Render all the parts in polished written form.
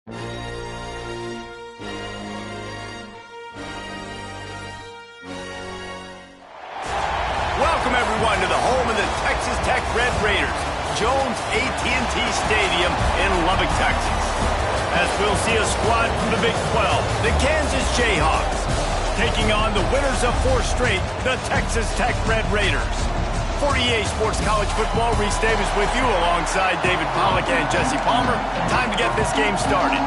Welcome, everyone, to the home of the Texas Tech Red Raiders, Jones AT&T Stadium in Lubbock, Texas. As we'll see a squad from the Big 12, the Kansas Jayhawks, taking on the winners of 4 straight, the Texas Tech Red Raiders. For EA Sports College Football, Reese Davis with you alongside David Pollack and Jesse Palmer. Time to get this game started.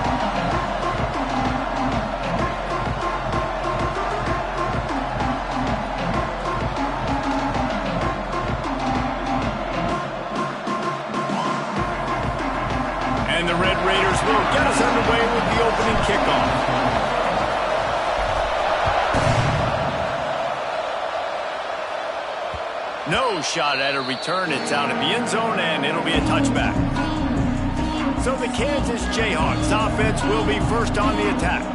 And the Red Raiders will get us underway with the opening kickoff. No shot at a return. It's out of the end zone, and it'll be a touchback. So the Kansas Jayhawks offense will be first on the attack.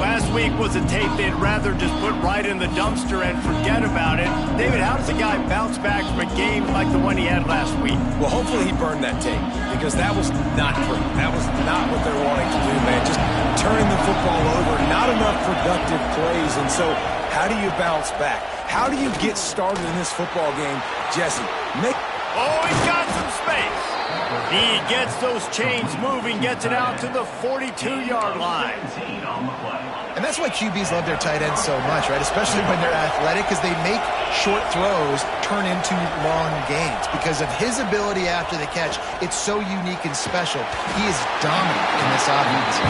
Last week was a tape they'd rather just put right in the dumpster and forget about it. David, how does a guy bounce back from a game like the one he had last week? Well, hopefully he burned that tape, because that was not pretty. That was not what they're wanting to do, man. Just turning the football over, not enough productive plays. And so how do you bounce back? How do you get started in this football game, Jesse? Oh, he's got some space. He gets those chains moving, gets it out to the 42-yard line. And that's why QBs love their tight ends so much, right? Especially when they're athletic, because they make short throws turn into long gains. Because of his ability after the catch, it's so unique and special. He is dominant in this offense.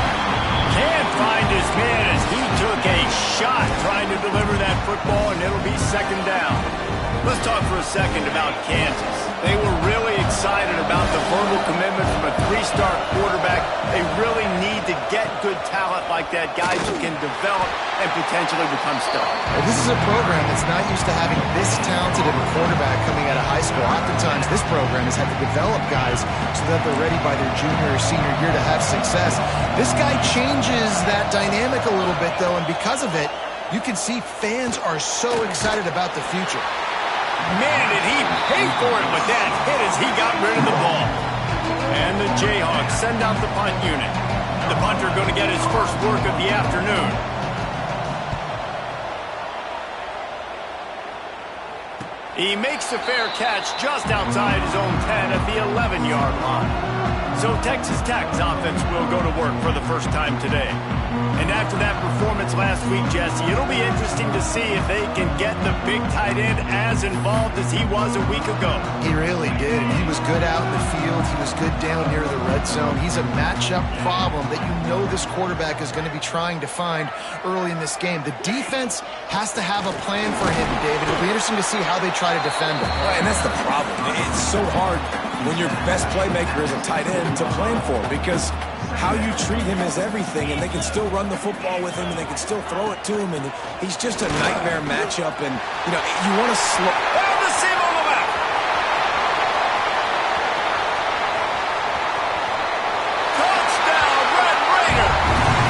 Can't find his man as he took a shot trying to deliver that football, and it'll be second down. Let's talk for a second about Kansas. They were really excited about the verbal commitment from a 3-star quarterback. They really need to get good talent like that, guys who can develop and potentially become stars. Well, this is a program that's not used to having this talented of a quarterback coming out of high school. Oftentimes, this program has had to develop guys so that they're ready by their junior or senior year to have success. This guy changes that dynamic a little bit, though, and because of it, you can see fans are so excited about the future. Man, did he pay for it with that hit as he got rid of the ball. And the Jayhawks send out the punt unit. The punter going to get his first work of the afternoon. He makes the fair catch just outside his own 10 at the 11-yard line. So Texas Tech's offense will go to work for the first time today. And after that performance last week, Jesse, it'll be interesting to see if they can get the big tight end as involved as he was a week ago. He really did. He was good out in the field. He was good down near the red zone. He's a matchup problem that you know this quarterback is going to be trying to find early in this game. The defense has to have a plan for him, David. It'll be interesting to see how they try to defend him. Right, and that's the problem. It's so hard when your best playmaker is a tight end to plan for, because how you treat him is everything, and they can still run the football with him, and they can still throw it to him, and he's just a nightmare matchup. And, you know, you want to slow... And the seam on the back. Touchdown, Red Raider.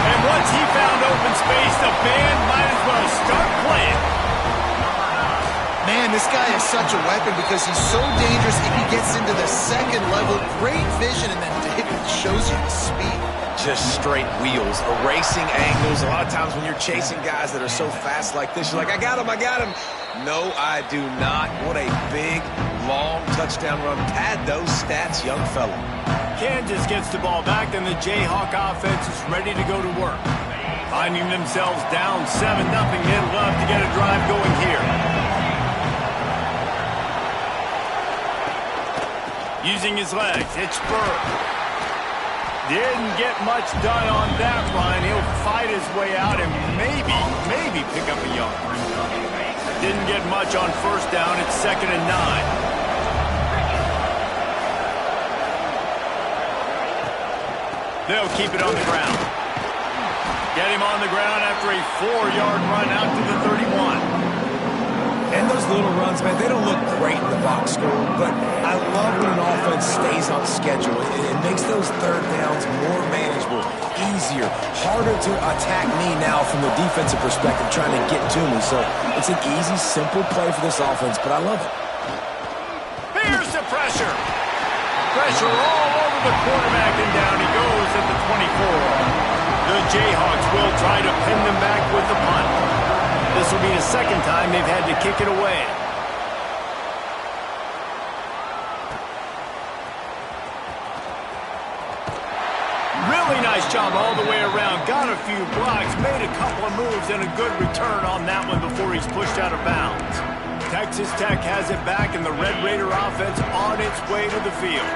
And once he found open space, the band might as well start playing. Man, this guy is such a weapon because he's so dangerous if he gets into the second level. Great vision, and then David shows you the speed. Just straight wheels, erasing angles. A lot of times when you're chasing guys that are so fast like this, you're like, I got him, I got him. No, I do not. What a big, long touchdown run. Pad those stats, young fella. Kansas gets the ball back, and the Jayhawk offense is ready to go to work. Finding themselves down 7-0, they'd love to get a drive going here. Using his legs, it's Burr. Didn't get much done on that run. He'll fight his way out and maybe pick up a yard. Didn't get much on first down. It's 2nd and 9. They'll keep it on the ground. Get him on the ground after a 4-yard run out to the 31. And those little runs, man, they don't look great in the box score, but I love when an offense stays on schedule. It makes those third downs more manageable, easier, harder to attack me now from the defensive perspective, trying to get to me. So it's an easy, simple play for this offense, but I love it. Here's the pressure. Pressure all over the quarterback, and down he goes at the 24. This will be the second time they've had to kick it away. Really nice job all the way around. Got a few blocks, made a couple of moves, and a good return on that one before he's pushed out of bounds. Texas Tech has it back, and the Red Raider offense on its way to the field.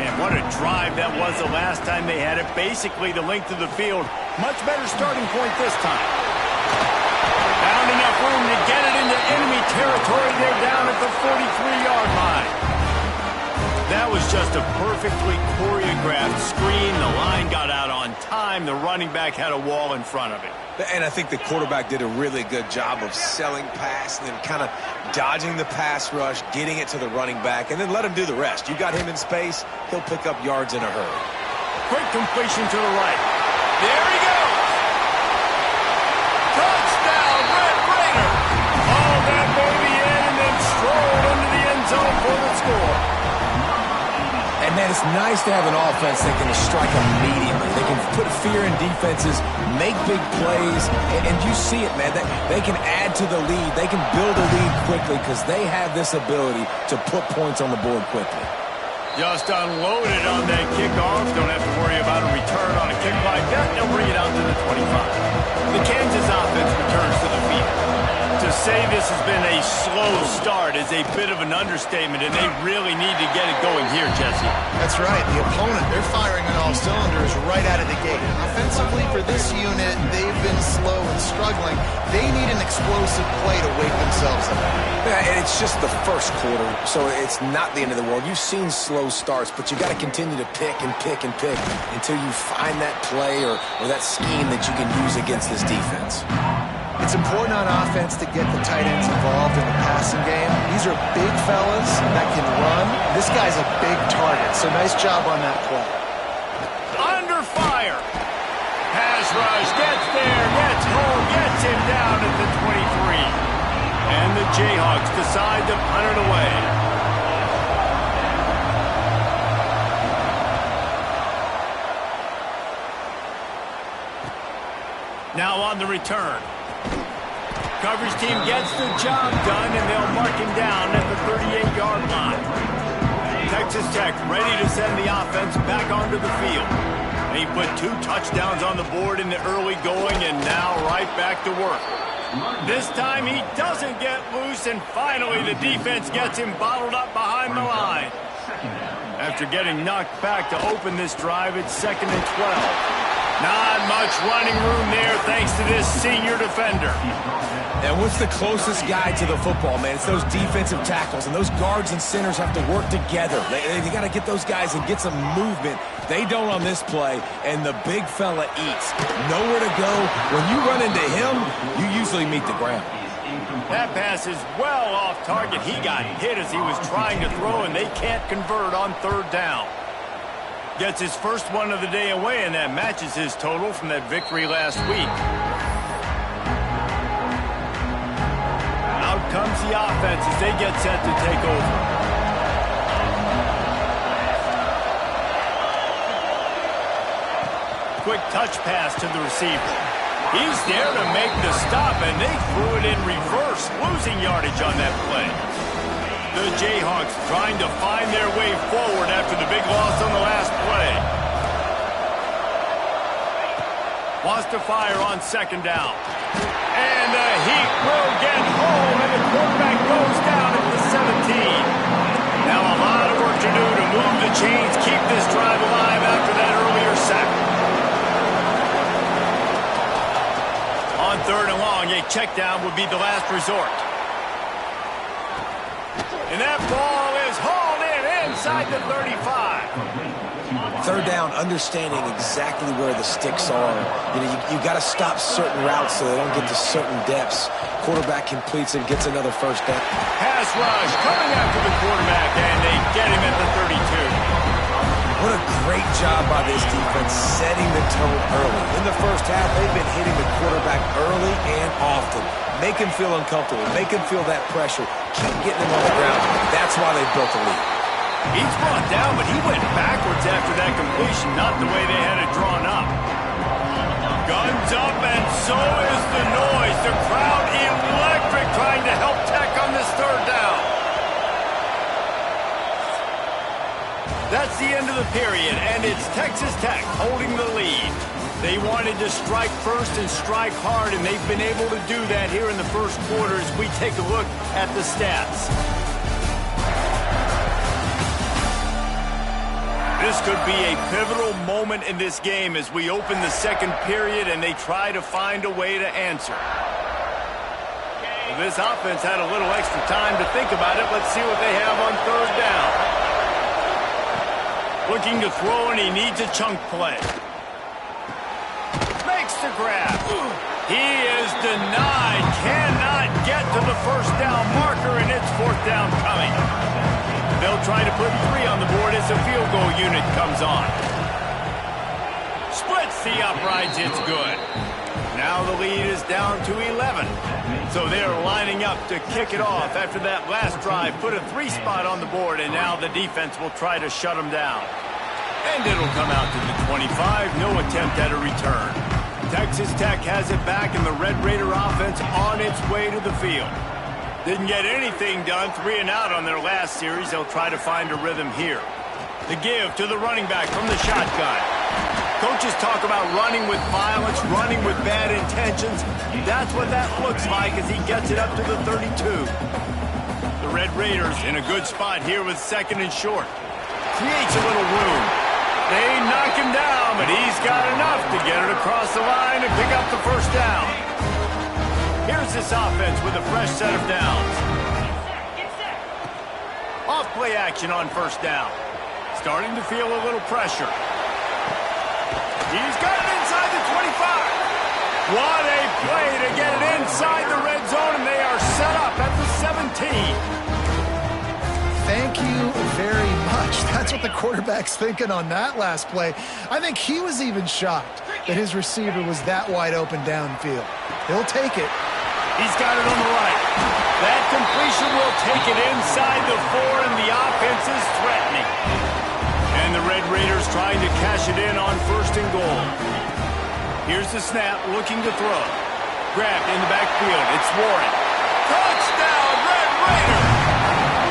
And what a drive that was the last time they had it. Basically the length of the field. Much better starting point this time. Found enough room to get it into enemy territory. They're down at the 43-yard line. That was just a perfectly choreographed screen. The line got out on time. The running back had a wall in front of it. And I think the quarterback did a really good job of selling pass and then kind of dodging the pass rush, getting it to the running back, and then let him do the rest. You got him in space, he'll pick up yards in a hurry. Quick completion to the right. There he goes. Touchdown, Red Raider. Hauled that baby in and then strolled into the end zone for the score. And, man, it's nice to have an offense that can strike immediately. They can put fear in defenses, make big plays, and you see it, man. They can add to the lead. They can build a lead quickly because they have this ability to put points on the board quickly. Just unloaded on that kickoff. Don't have to worry about a return on a kick like that. They'll bring it out to the 25. The Kansas offense returns to the field. To say this has been a slow start is a bit of an understatement, and they really need to get it going here, Jesse. That's right. The opponent, they're firing on all cylinders right out of the gate. Offensively, for this unit, they've been slow and struggling. They need an explosive play to wake themselves up. Yeah, and it's just the first quarter, so it's not the end of the world. You've seen slow starts, but you got to continue to pick and pick and pick until you find that play or that scheme that you can use against this defense. It's important on offense to get the tight ends involved in the passing game. These are big fellas that can run. This guy's a big target, so nice job on that play. Under fire. Pass rush, gets there, gets home, gets him down at the 23. And the Jayhawks decide to punt it away. Now on the return. Coverage team gets the job done, and they'll mark him down at the 38-yard line. Texas Tech ready to send the offense back onto the field. He put 2 touchdowns on the board in the early going, and now right back to work. This time he doesn't get loose, and finally the defense gets him bottled up behind the line. After getting knocked back to open this drive, it's 2nd and 12. Not much running room there thanks to this senior defender. And what's the closest guy to the football, man? It's those defensive tackles, and those guards and centers have to work together. They got to get those guys and get some movement. They don't on this play, and the big fella eats. Nowhere to go. When you run into him, you usually meet the ground. That pass is well off target. He got hit as he was trying to throw, and they can't convert on 3rd down. Gets his first one of the day away, and that matches his total from that victory last week. Out comes the offense as they get set to take over. Quick touch pass to the receiver. He's there to make the stop, and they threw it in reverse, losing yardage on that play. The Jayhawks trying to find their way forward after the big loss on the last play. Wants to fire on 2nd down. And the heat will get home, and the quarterback goes down at the 17. Now a lot of work to do to move the chains, keep this drive alive after that earlier sack. On 3rd and long, a check down would be the last resort. And that ball is hauled in inside the 35. 3rd down, understanding exactly where the sticks are. You got to stop certain routes so they don't get to certain depths. Quarterback completes it, gets another 1st down. Pass rush coming after the quarterback, and they get him at the 32. What a great job by this defense setting the tone early. In the first half, they've been hitting the quarterback early and often. Make him feel uncomfortable. Make him feel that pressure. Keep getting him on the ground. That's why they built the lead. He's brought down, but he went backwards after that completion, not the way they had it drawn up. Guns up, and so is the noise. The crowd trying to help Tech on this third down. That's the end of the period, and it's Texas Tech holding the lead. They wanted to strike first and strike hard, and they've been able to do that here in the first quarter as we take a look at the stats. This could be a pivotal moment in this game as we open the second period and they try to find a way to answer. Well, this offense had a little extra time to think about it. Let's see what they have on third down. Looking to throw, and he needs a chunk play. Makes the grab. He is denied. Cannot get to the first down marker, and it's fourth down coming. They'll try to put 3 on the board as the field goal unit comes on. Splits the uprights. It's good. Now the lead is down to 11. So they're lining up to kick it off after that last drive. Put a 3 spot on the board, and now the defense will try to shut them down. And it'll come out to the 25. No attempt at a return. Texas Tech has it back, and the Red Raider offense on its way to the field. Didn't get anything done. 3 and out on their last series. They'll try to find a rhythm here. The give to the running back from the shotgun. Coaches talk about running with violence, running with bad intentions. That's what that looks like as he gets it up to the 32. The Red Raiders in a good spot here with second and short. Creates a little room. They knock him down, but he's got enough to get it across the line and pick up the first down. Here's this offense with a fresh set of downs. Off play action on first down. Starting to feel a little pressure. He's got it inside the 25. What a play to get it inside the red zone, and they are set up at the 17. Thank you very much. That's what the quarterback's thinking on that last play. I think he was even shocked that his receiver was that wide open downfield. He'll take it. He's got it on the right. That completion will take it inside the 4, and the offense is threatening. And the Red Raiders trying to cash it in on first and goal. Here's the snap, looking to throw. Grabbed in the backfield. It's Warren. Touchdown, Red Raiders!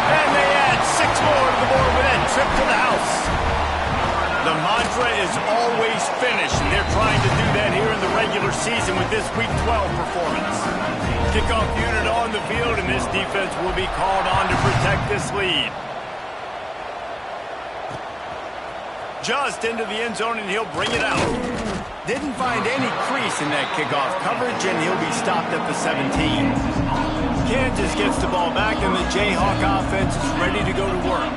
And they add 6 more to the board with that trip to the house. The mantra is always finish, and they're trying to do that here in the regular season with this Week 12 performance. Kickoff unit on the field, and this defense will be called on to protect this lead. Just into the end zone, and he'll bring it out. Didn't find any crease in that kickoff coverage, and he'll be stopped at the 17. Kansas gets the ball back, and the Jayhawk offense is ready to go to work.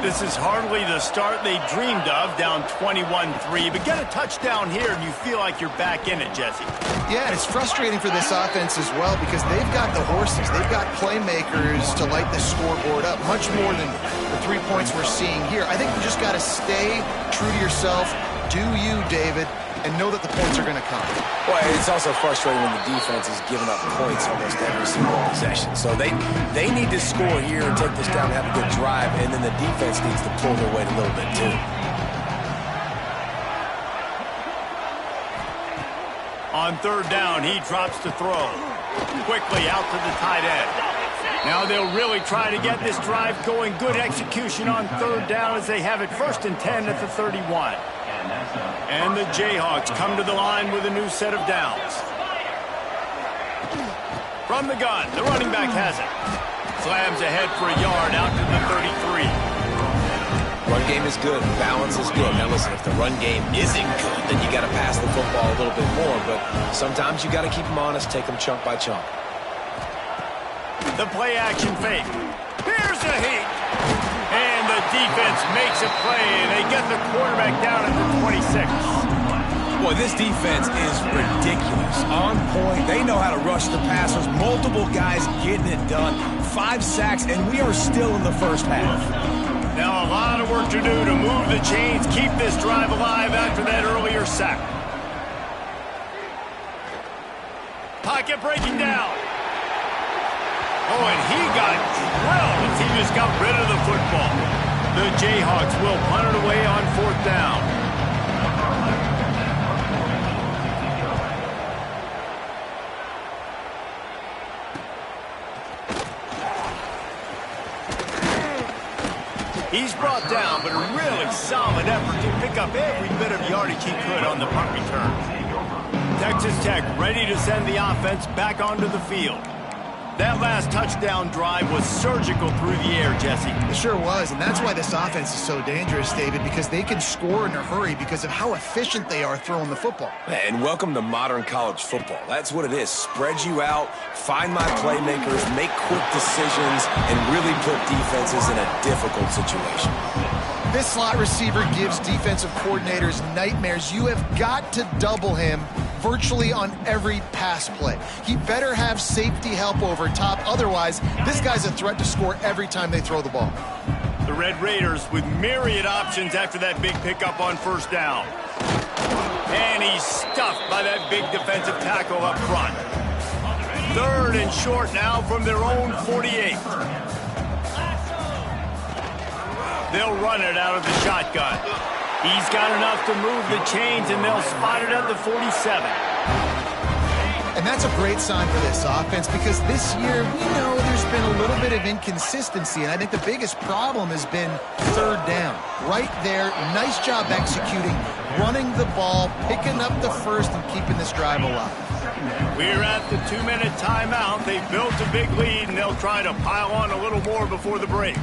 This is hardly the start they dreamed of, down 21-3, but get a touchdown here, and you feel like you're back in it, Jesse. Yeah, it's frustrating for this offense as well because they've got the horses. They've got playmakers to light the scoreboard up, much more than the 3 points we're seeing here. I think you just got to stay true to yourself, do you, David, and know that the points are going to come. Well, it's also frustrating when the defense is giving up points almost every single possession. So they need to score here and take this down and have a good drive, and then the defense needs to pull their weight a little bit too. On third down, he drops to throw. Quickly out to the tight end. Now they'll really try to get this drive going. Good execution on third down as they have it 1st and 10 at the 31. And the Jayhawks come to the line with a new set of downs. From the gun, the running back has it. Slams ahead for a yard out to the 33. Run game is good. Balance is good. Now listen, if the run game isn't good, then you got to pass the football a little bit more. But sometimes you got to keep them honest, take them chunk by chunk. The play action fake. Here's a heat. And the defense makes a play, and they get the quarterback down at the 26. Boy, this defense is ridiculous. On point. They know how to rush the passers. Multiple guys getting it done. 5 sacks, and we are still in the first half. Now a lot of work to do to move the chains, keep this drive alive after that earlier sack. Pocket breaking down. Oh, and he got drilled as he just got rid of the football. The Jayhawks will punt it away on 4th down. He's brought down, but a really solid effort to pick up every bit of yardage he could on the punt return. Texas Tech ready to send the offense back onto the field. That last touchdown drive was surgical through the air, Jesse. It sure was, and that's why this offense is so dangerous, David, because they can score in a hurry because of how efficient they are throwing the football. And welcome to modern college football. That's what it is. Spread you out, find my playmakers, make quick decisions, and really put defenses in a difficult situation. This slot receiver gives defensive coordinators nightmares. You have got to double him virtually on every pass play. He better have safety help over top. Otherwise, this guy's a threat to score every time they throw the ball. The Red Raiders with myriad options after that big pickup on first down. And he's stuffed by that big defensive tackle up front. 3rd and short now from their own 48. They'll run it out of the shotgun. He's got enough to move the chains, and they'll spot it at the 47. And that's a great sign for this offense because this year we know there's been a little bit of inconsistency, and I think the biggest problem has been 3rd down. Right there, nice job executing, running the ball, picking up the first, and keeping this drive alive. We're at the 2-minute timeout. They've built a big lead, and they'll try to pile on a little more before the break.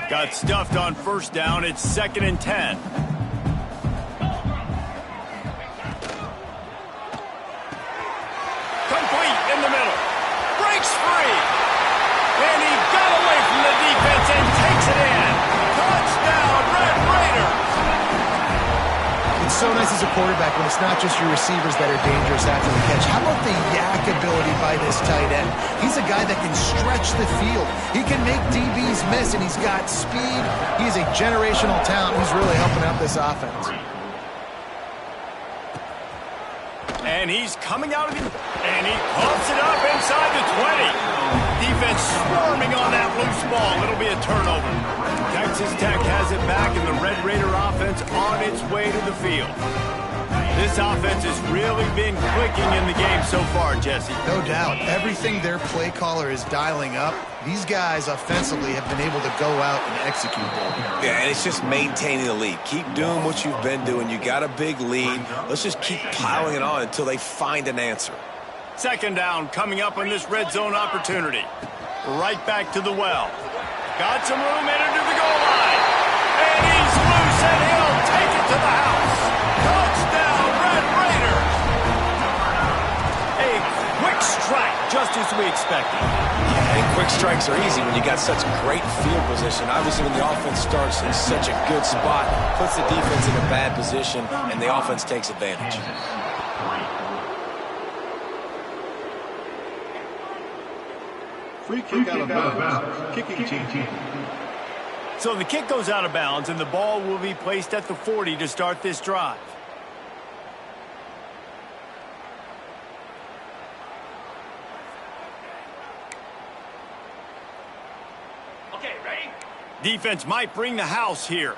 Got stuffed on first down. It's 2nd and 10. Complete in the middle. Breaks free. And he got away from the defense and takes it in. Touchdown, Red Raiders. It's so nice as a quarterback when it's not just your receivers that are dangerous after the catch. How about the yak ability by this tight end? He's a guy that can stretch the field. He can make DBs miss, and he's got speed. He's a generational talent. He's really helping out this offense. And he's coming out of the... And he pumps it up inside the 20. Defense swarming on that loose ball. It'll be a turnover. Texas Tech has it back, and the Red Raider offense on its way to the field. This offense has really been clicking in the game so far, Jesse. No doubt. Everything their play caller is dialing up, these guys offensively have been able to go out and execute. Yeah, and it's just maintaining the lead. Keep doing what you've been doing. You got a big lead. Let's just keep piling it on until they find an answer. 2nd down coming up on this red zone opportunity. Right back to the well. Got some room headed to the goal line. And he's loose, and he'll take it to the house. Touchdown, Red Raiders. A quick strike, just as we expected. And quick strikes are easy when you got such great field position. Obviously, when the offense starts in such a good spot, puts the defense in a bad position, and the offense takes advantage. Free kick out of bounds. Kicking team. So the kick goes out of bounds, and the ball will be placed at the 40 to start this drive. Okay, ready? Defense might bring the house here.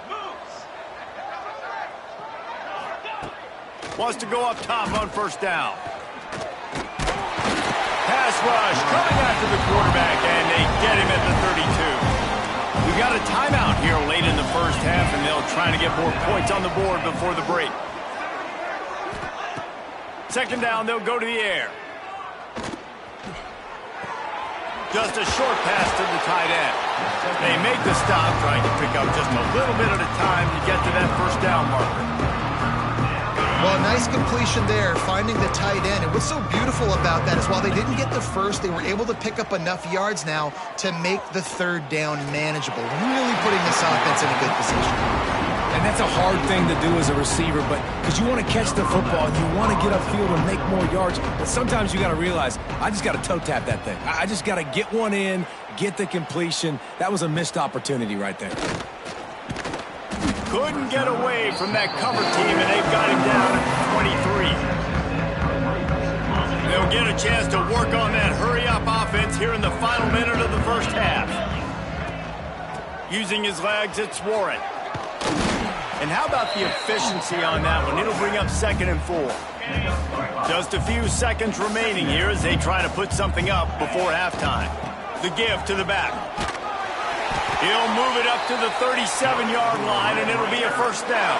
Moves. Wants to go up top on first down. Pass rush coming after the quarterback, and they get him at the 32. We got a timeout here late in the first half, and they'll try to get more points on the board before the break. 2nd down, they'll go to the air. Just a short pass to the tight end. They make the stop, trying to pick up just a little bit at a time to get to that first down marker. Well, nice completion there, finding the tight end. And what's so beautiful about that is while they didn't get the first, they were able to pick up enough yards now to make the 3rd down manageable, really putting this offense in a good position. And that's a hard thing to do as a receiver, but because you want to catch the football, you want to get upfield and make more yards, but sometimes you got to realize, I just got to toe tap that thing. I just got to get one in, get the completion. That was a missed opportunity right there. Couldn't get away from that cover team, and they've got him down at 23. They'll get a chance to work on that hurry-up offense here in the final minute of the first half. Using his legs, it's Warren. And how about the efficiency on that one? It'll bring up 2nd and 4. Just a few seconds remaining here as they try to put something up before halftime. The give to the back. He'll move it up to the 37-yard line, and it'll be a first down.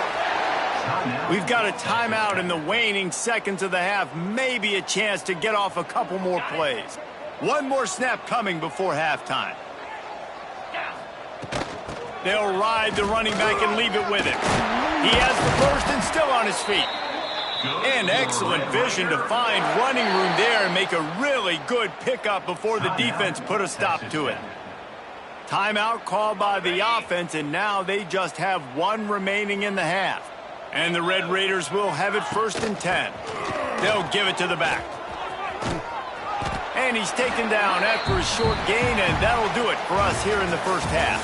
We've got a timeout in the waning seconds of the half. Maybe a chance to get off a couple more plays. One more snap coming before halftime. They'll ride the running back and leave it with him. He has the first and still on his feet. And excellent vision to find running room there and make a really good pickup before the defense put a stop to it. Timeout called by the offense, and now they just have one remaining in the half. And the Red Raiders will have it 1st and 10. They'll give it to the back. And he's taken down after a short gain, and that'll do it for us here in the first half.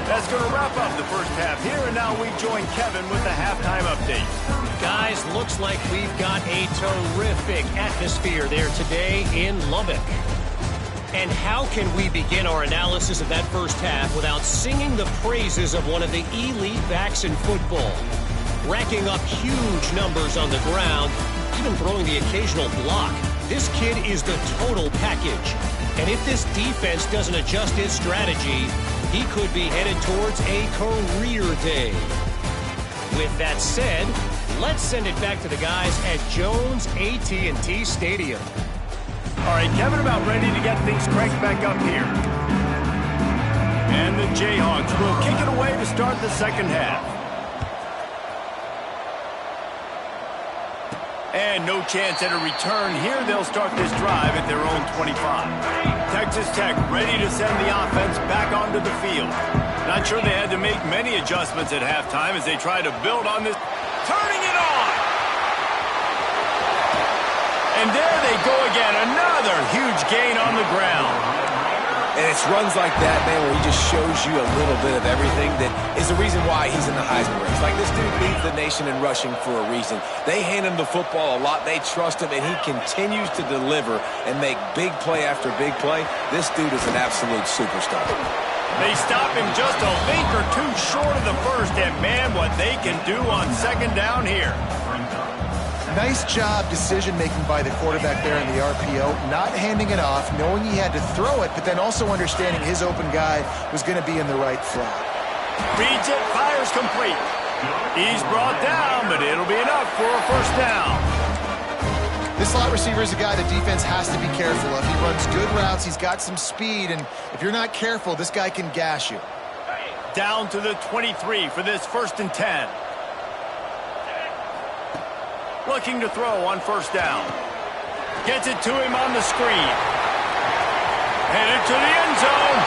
That's going to wrap up the first half here, and now we join Kevin with the halftime update. Guys, looks like we've got a terrific atmosphere there today in Lubbock. And how can we begin our analysis of that first half without singing the praises of one of the elite backs in football? Racking up huge numbers on the ground, even throwing the occasional block. This kid is the total package. And if this defense doesn't adjust its strategy, he could be headed towards a career day. With that said, let's send it back to the guys at Jones AT&T Stadium. All right, Kevin, about ready to get things cranked back up here. And the Jayhawks will kick it away to start the second half. And no chance at a return here. They'll start this drive at their own 25. Texas Tech ready to send the offense back onto the field. Not sure they had to make many adjustments at halftime as they try to build on this. Turning it on! And there they go again. Another huge gain on the ground. And it's runs like that, man, where he just shows you a little bit of everything that is the reason why he's in the Heisman race. Like, this dude leads the nation in rushing for a reason. They hand him the football a lot. They trust him, and he continues to deliver and make big play after big play. This dude is an absolute superstar. They stop him just a link or two short of the first, and man, what they can do on second down here. Nice job decision-making by the quarterback there in the RPO, not handing it off, knowing he had to throw it, but then also understanding his open guy was going to be in the right slot. Reads it, fires complete. He's brought down, but it'll be enough for a first down. This slot receiver is a guy the defense has to be careful of. He runs good routes, he's got some speed, and if you're not careful, this guy can gash you. Down to the 23 for this 1st and 10. Looking to throw on first down. Gets it to him on the screen. Headed to the end zone.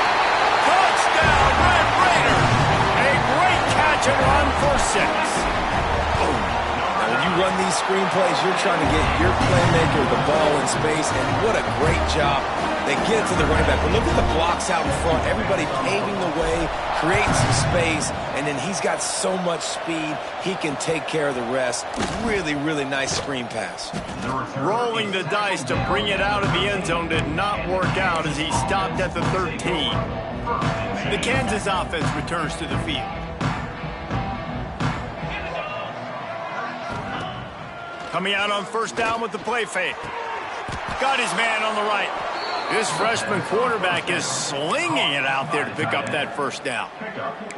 Touchdown, Red Raiders. A great catch and run for 6. Now, when you run these screen plays, you're trying to get your playmaker the ball in space, and what a great job. They get it to the running back. But look at the blocks out in front. Everybody paving the way, creating some space, and then he's got so much speed, he can take care of the rest. Really, really nice screen pass. Rolling the dice to bring it out of the end zone did not work out as he stopped at the 13. The Kansas offense returns to the field. Coming out on first down with the play fake. Got his man on the right. This freshman quarterback is slinging it out there to pick up that first down.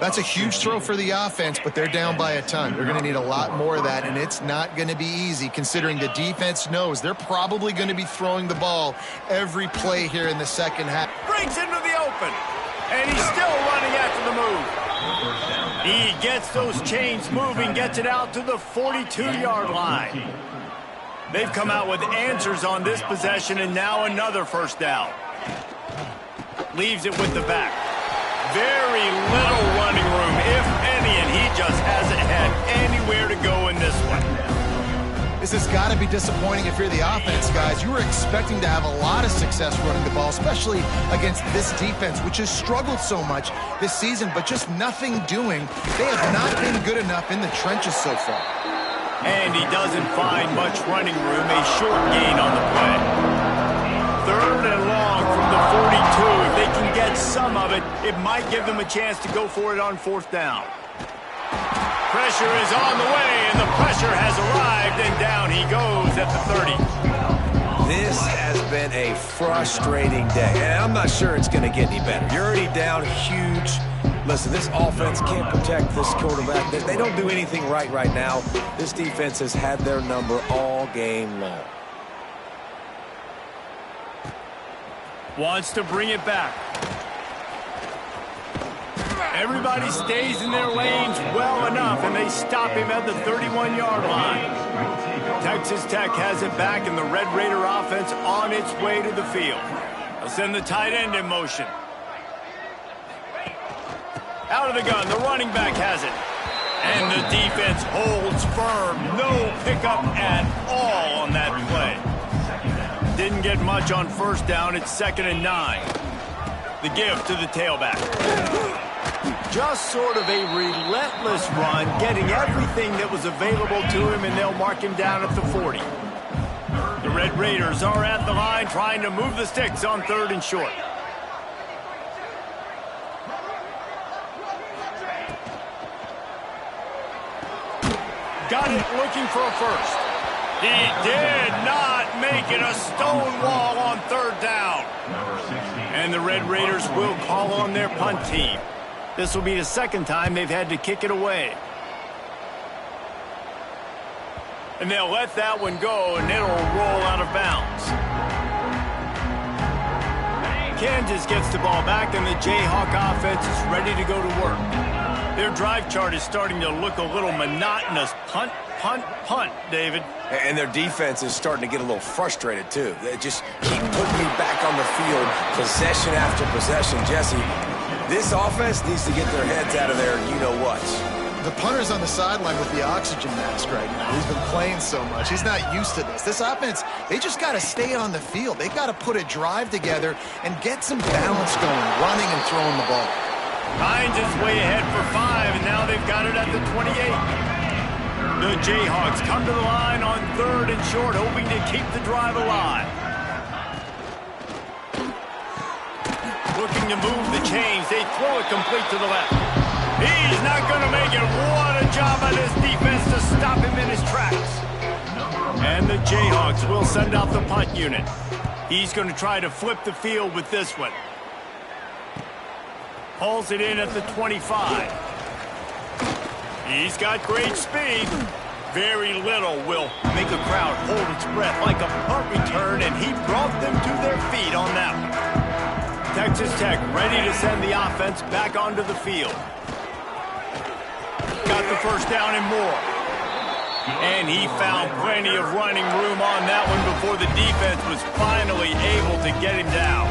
That's a huge throw for the offense, but they're down by a ton. They're going to need a lot more of that, and it's not going to be easy considering the defense knows they're probably going to be throwing the ball every play here in the second half. Brings into the open, and he's still running after the move. He gets those chains moving, gets it out to the 42-yard line. They've come out with answers on this possession, and now another first down. Leaves it with the back. Very little running room, if any, and he just hasn't had anywhere to go in this one. This has got to be disappointing if you're the offense, guys. You were expecting to have a lot of success running the ball, especially against this defense, which has struggled so much this season, but just nothing doing. They have not been good enough in the trenches so far. And he doesn't find much running room, a short gain on the play. 3rd and long from the 42. If they can get some of it, it might give them a chance to go for it on 4th down. Pressure is on the way, and the pressure has arrived, and down he goes at the 30. This has been a frustrating day, and I'm not sure it's going to get any better. You're already down huge. Listen, this offense can't protect this quarterback. They don't do anything right now. This defense has had their number all game long. Wants to bring it back. Everybody stays in their lanes well enough, and they stop him at the 31-yard line. Texas Tech has it back, and the Red Raider offense on its way to the field. They'll send the tight end in motion. Out of the gun, the running back has it. And the defense holds firm. No pickup at all on that play. Didn't get much on first down. It's 2nd and 9. The give to the tailback. Just sort of a relentless run, getting everything that was available to him, and they'll mark him down at the 40. The Red Raiders are at the line trying to move the sticks on 3rd and short. Got it, looking for a first. He did not make it. A stone wall on 3rd down. And the Red Raiders will call on their punt team. This will be the 2nd time they've had to kick it away. And they'll let that one go, and it'll roll out of bounds. Kansas gets the ball back, and the Jayhawk offense is ready to go to work. Their drive chart is starting to look a little monotonous. Punt, punt, punt, David. And their defense is starting to get a little frustrated, too. They just keep putting me back on the field, possession after possession. Jesse, this offense needs to get their heads out of their you-know-whats. The punter's on the sideline with the oxygen mask right now. He's been playing so much. He's not used to this. This offense, they just got to stay on the field. They got to put a drive together and get some balance going, running and throwing the ball. Hines is way ahead for 5, and now they've got it at the 28. The Jayhawks come to the line on 3rd and short, hoping to keep the drive alive. Looking to move the chains. They throw it complete to the left. He's not going to make it. What a job by this defense to stop him in his tracks. And the Jayhawks will send out the punt unit. He's going to try to flip the field with this one. Pulls it in at the 25. He's got great speed. Very little will make a crowd hold its breath like a punt return, and he brought them to their feet on that one. Texas Tech ready to send the offense back onto the field. Got the first down and more. And he found plenty of running room on that one before the defense was finally able to get him down.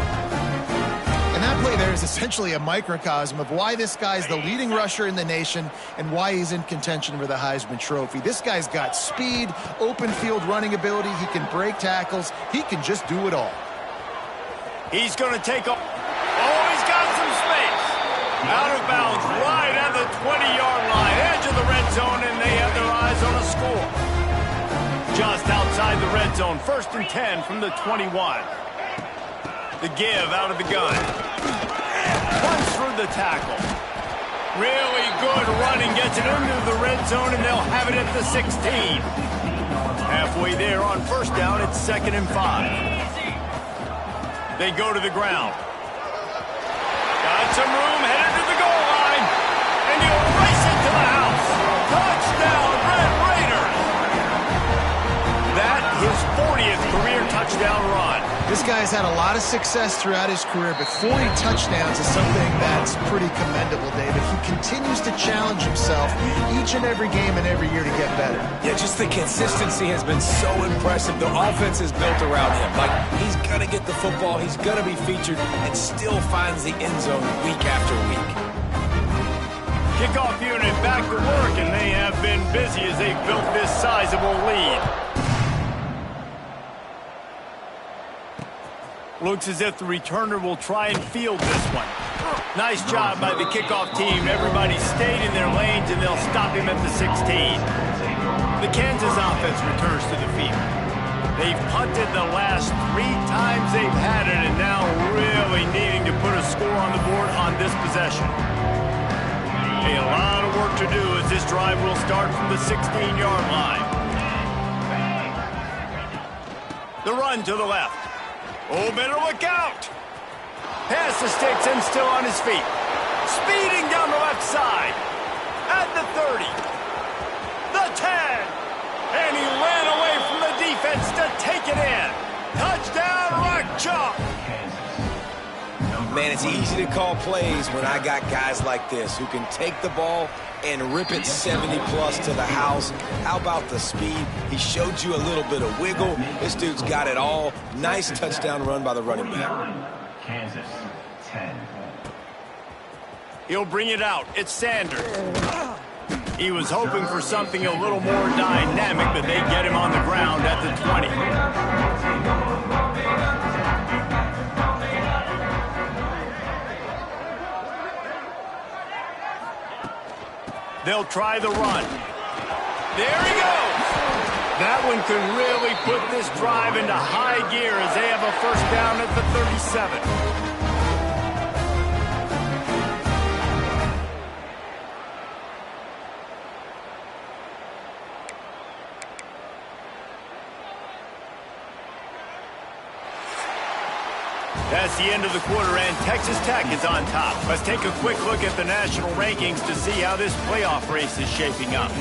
And that play there is essentially a microcosm of why this guy's the leading rusher in the nation and why he's in contention for the Heisman Trophy. This guy's got speed, open field running ability. He can break tackles. He can just do it all. He's going to take off. Oh, he's got some space. Out of bounds, right at the 20-yard line, edge of the red zone, and they have their eyes on a score. Just outside the red zone, 1st and 10 from the 21. The give out of the gun. Punts for the tackle. Really good running, gets it into the red zone, and they'll have it at the 16. Halfway there on first down, it's 2nd and 5. They go to the ground. Got some room, headed to the goal line, and he'll race it to the house. Touchdown, Red Raiders. That his 40th career touchdown run. This guy's had a lot of success throughout his career, but 40 touchdowns is something that's pretty commendable, David. He continues to challenge himself each and every game and every year to get better. Yeah, just the consistency has been so impressive. The offense is built around him. Like, he's going to get the football, he's going to be featured, and still finds the end zone week after week. Kickoff unit back to work, and they have been busy as they built this sizable lead. Looks as if the returner will try and field this one. Nice job by the kickoff team. Everybody stayed in their lanes, and they'll stop him at the 16. The Kansas offense returns to the field. They've punted the last 3 times they've had it, and now really needing to put a score on the board on this possession. A lot of work to do as this drive will start from the 16-yard line. The run to the left. Oh, better look out. Past the sticks and still on his feet. Speeding down the left side. At the 30. The 10. And he ran away from the defense to take it in. Touchdown, Rock Chalk. Man, it's easy to call plays when I got guys like this who can take the ball and rip it 70-plus to the house. How about the speed? He showed you a little bit of wiggle. This dude's got it all. Nice touchdown run by the running back. Kansas, 10. He'll bring it out. It's Sanders. He was hoping for something a little more dynamic, but they get him on the ground at the 20. They'll try the run. There he goes. That one could really put this drive into high gear as they have a first down at the 37. That's the end of the quarter, and Texas Tech is on top. Let's take a quick look at the national rankings to see how this playoff race is shaping up.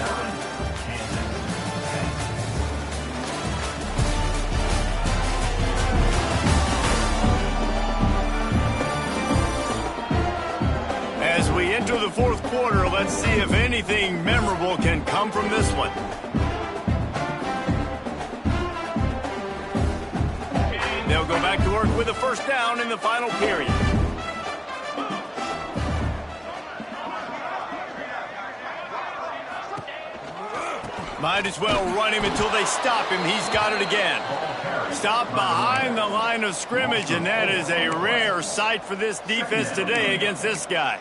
As we enter the fourth quarter, let's see if anything memorable can come from this one. They'll go back to work with a first down in the final period. Might as well run him until they stop him. He's got it again. Stop behind the line of scrimmage, and that is a rare sight for this defense today against this guy.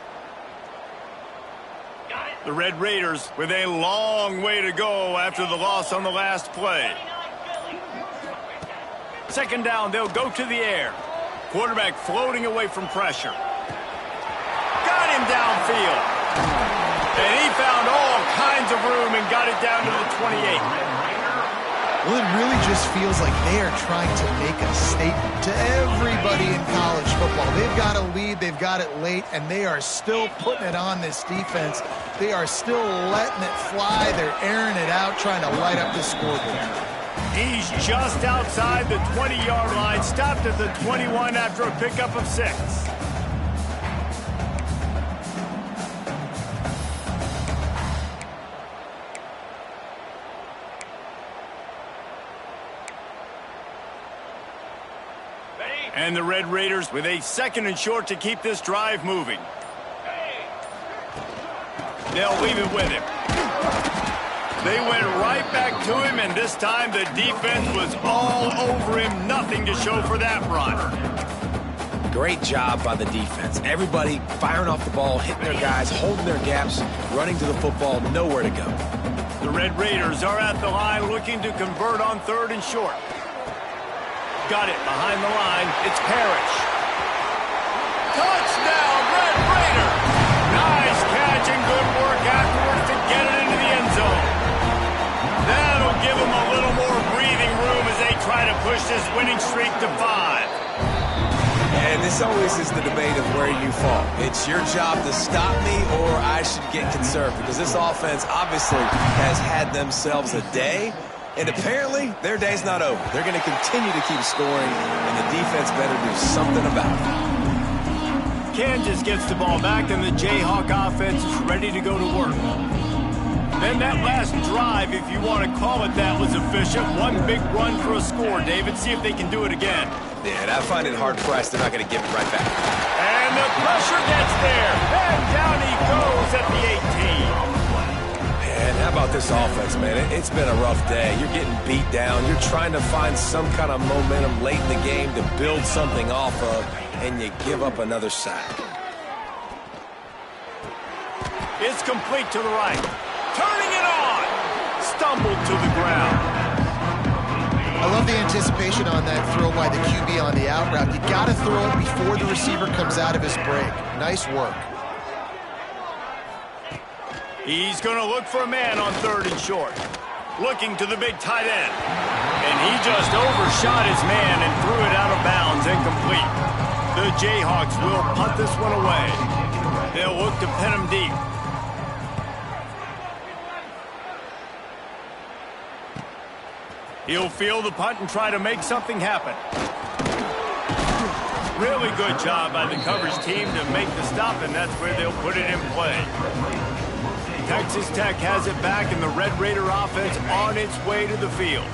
The Red Raiders with a long way to go after the loss on the last play. Second down, they'll go to the air. Quarterback floating away from pressure. Got him downfield. And he found all kinds of room and got it down to the 28. Well, it really just feels like they are trying to make a statement to everybody in college football. They've got a lead, they've got it late, and they are still putting it on this defense. They are still letting it fly. They're airing it out, trying to light up the scoreboard. He's just outside the 20-yard line, stopped at the 21 after a pickup of 6. And the Red Raiders with a second and short to keep this drive moving. They'll leave it with him. They went right back to him, and this time the defense was all over him. Nothing to show for that run. Great job by the defense. Everybody firing off the ball, hitting their guys, holding their gaps, running to the football, nowhere to go. The Red Raiders are at the line looking to convert on third and short. Got it behind the line. It's Parrish. Touchdown, Red Raiders! Nice catch and good work afterwards to get it into the end zone. That'll give them a little more breathing room as they try to push this winning streak to 5. And this always is the debate of where you fall. It's your job to stop me, or I should get conserved, because this offense obviously has had themselves a day, and apparently their day's not over. They're going to continue to keep scoring, and the defense better do something about it. Kansas gets the ball back, and the Jayhawk offense is ready to go to work. Then that last drive, if you want to call it that, was efficient. One big run for a score, David. See if they can do it again. Yeah, and I find it hard-pressed they're not going to give it right back. And the pressure gets there. And down he goes at the 18. Man, how about this offense, man? It's been a rough day. You're getting beat down. You're trying to find some kind of momentum late in the game to build something off of, and you give up another sack. It's complete to the right. Turning it on. Stumbled to the ground. I love the anticipation on that throw by the QB on the out route. You got to throw it before the receiver comes out of his break. Nice work. He's going to look for a man on 3rd and short. Looking to the big tight end. And he just overshot his man and threw it out of bounds, incomplete. The Jayhawks will punt this one away. They'll look to pin him deep. He'll field the punt and try to make something happen. Really good job by the coverage team to make the stop, and that's where they'll put it in play. Texas Tech has it back, and the Red Raider offense on its way to the field.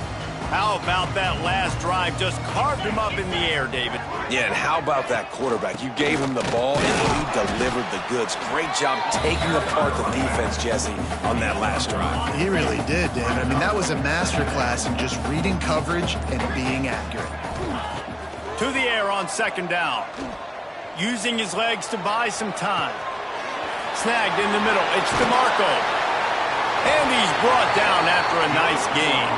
How about that last drive? Just carved him up in the air, David. Yeah, and how about that quarterback? You gave him the ball, and he delivered the goods. Great job taking apart the defense, Jesse, on that last drive. He really did, David. I mean, that was a masterclass in just reading coverage and being accurate. To the air on 2nd down. Using his legs to buy some time. Snagged in the middle. It's DeMarco. And he's brought down after a nice gain.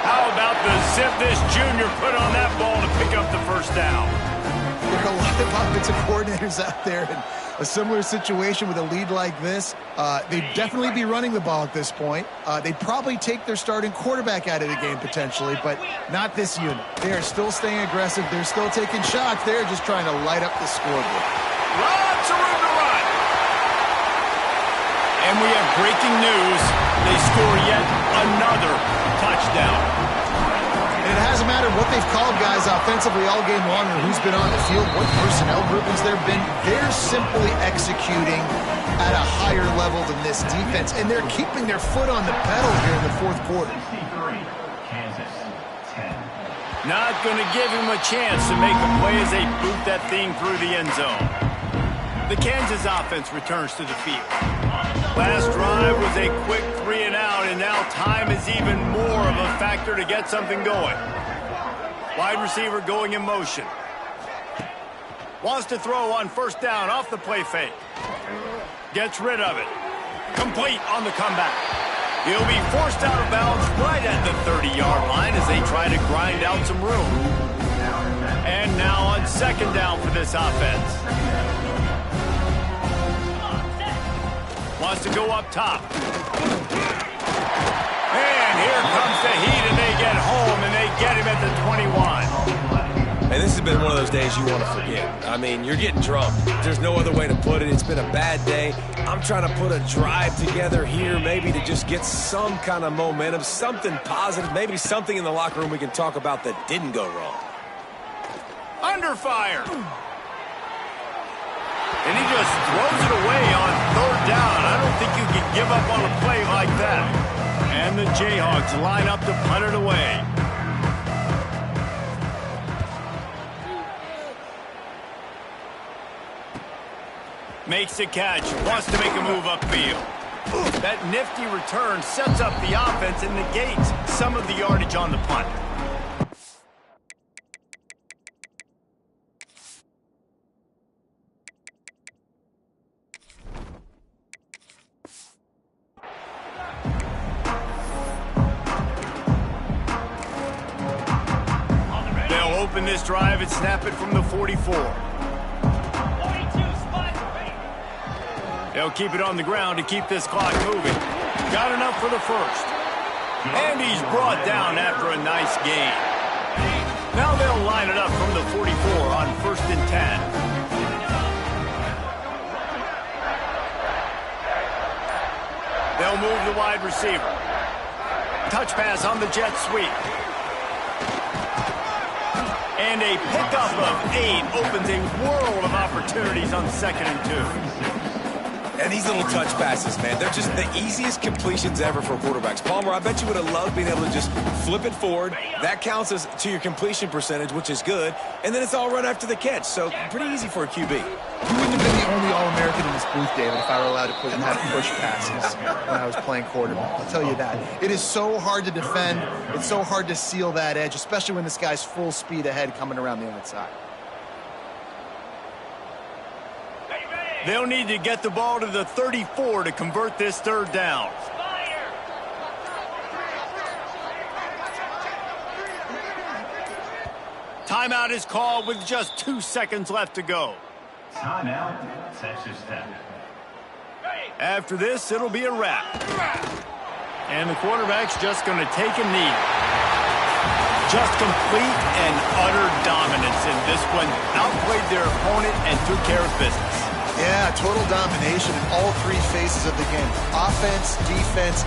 How about the zip this junior put on that ball to pick up the 1st down? There are a lot of offensive coordinators out there in a similar situation with a lead like this. They'd definitely be running the ball at this point. They'd probably take their starting quarterback out of the game potentially, but not this unit. They are still staying aggressive. They're still taking shots. They're just trying to light up the scoreboard. Lots of room to run. And we have breaking news. They score yet another touchdown. And it hasn't mattered what they've called guys offensively all game long or who's been on the field, what personnel groupings there have been. They're simply executing at a higher level than this defense, and they're keeping their foot on the pedal here in the 4th quarter. Kansas, 10. Not going to give him a chance to make a play as they boot that thing through the end zone. The Kansas offense returns to the field. Last drive was a quick 3 and out, and now time is even more of a factor to get something going. Wide receiver going in motion. Wants to throw on 1st down off the play fake. Gets rid of it. Complete on the comeback. He'll be forced out of bounds right at the 30-yard line as they try to grind out some room. And now on 2nd down for this offense. Wants to go up top. And here comes the heat, and they get home, and they get him at the 21. And this has been one of those days you want to forget. I mean, you're getting drunk. There's no other way to put it. It's been a bad day. I'm trying to put a drive together here, maybe to just get some kind of momentum, something positive, maybe something in the locker room we can talk about that didn't go wrong. Under fire. And he just throws it away on 3rd down. I don't think you can give up on a play like that. And the Jayhawks line up to punt it away. Makes the catch. Wants to make a move upfield. That nifty return sets up the offense and negates some of the yardage on the punt. Open this drive and snap it from the 44. They'll keep it on the ground to keep this clock moving. Got enough for the 1st. And he's brought down after a nice gain. Now they'll line it up from the 44 on 1st and 10. They'll move the wide receiver. Touch pass on the jet sweep. And a pickup of 8 opens a world of opportunities on 2nd and 2. And these little touch passes, man, they're just the easiest completions ever for quarterbacks. Palmer, I bet you would have loved being able to just flip it forward. That counts as to your completion percentage, which is good. And then it's all run after the catch. So pretty easy for a QB. You wouldn't have been the only All-American in this booth, David, if I were allowed to put and have push passes when I was playing quarterback. I'll tell you that. It is so hard to defend. It's so hard to seal that edge, especially when this guy's full speed ahead coming around the outside. They'll need to get the ball to the 34 to convert this 3rd down. Timeout is called with just 2 seconds left to go. Timeout, Texas Tech. After this, it'll be a wrap. And the quarterback's just going to take a knee. Just complete and utter dominance in this one. Outplayed their opponent and took care of business. Yeah, total domination in all three phases of the game. Offense, defense,